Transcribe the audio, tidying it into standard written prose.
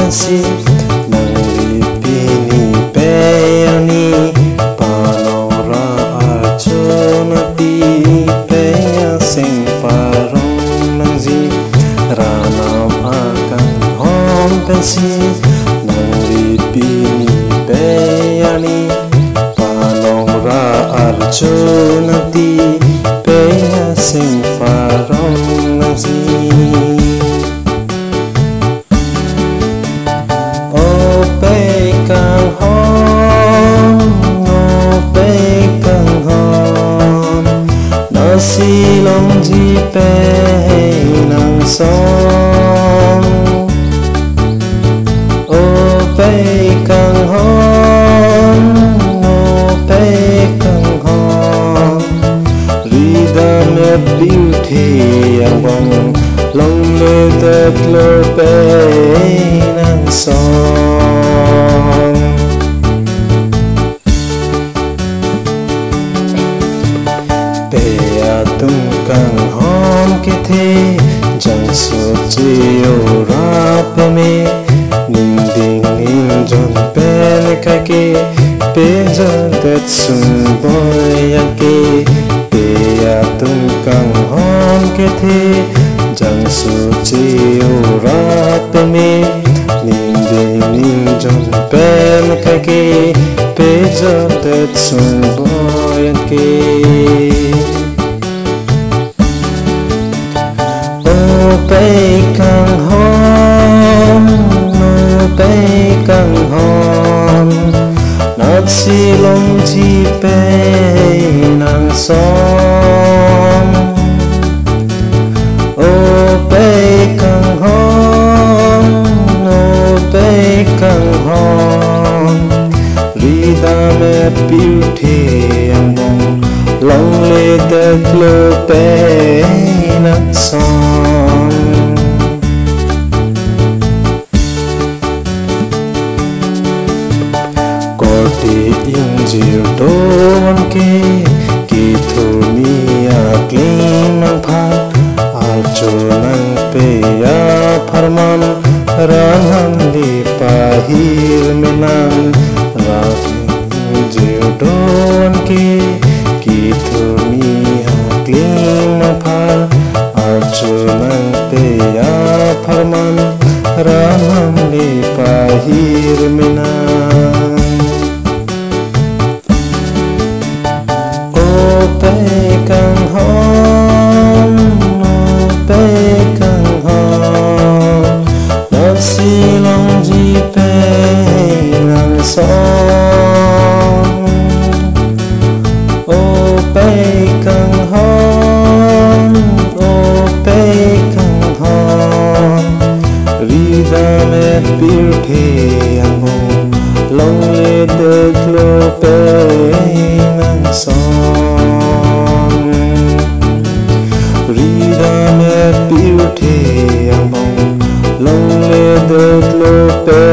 pensi nang lipini peyani panora arjuna ti peya sing parong nang zi ranam akan hom pensi nang lipini peyani panora arjuna ti peya sing parong nang zi. Kang hom, kang hom, nó silong ji pe nang som. Kang hom, kang hom, rhythm and beauty yang bong long le tet lo pe nang som. Tung kang hom ke the jang so chiyo rap me ning ding ning jon pen ka ke pe jan tet sun boy ke pe ya tung kang hom ke the jang so chiyo rap me ning ding ning jon pen ka ke pe jan tet sun boy ke. Kang hom, kang hom, nát silong chi pe nang som. Kang hom, kang hom, rhythm and beauty yang bong long le tet lo pe nang som. Injil doan ke kithumia kling nang phan arjo nang peya pharman ranham di pahir menang rak injil doan ke kithumia kling nang phan arjo nang peya pharman ranham di pahir menang. Kang hom, kang hom, nó silong ji pe nang som. Kang hom, kang hom, rhythm and beauty yang bong long le tet lo pe nang som. Rhythm and beauty yang bong long le tet lo pe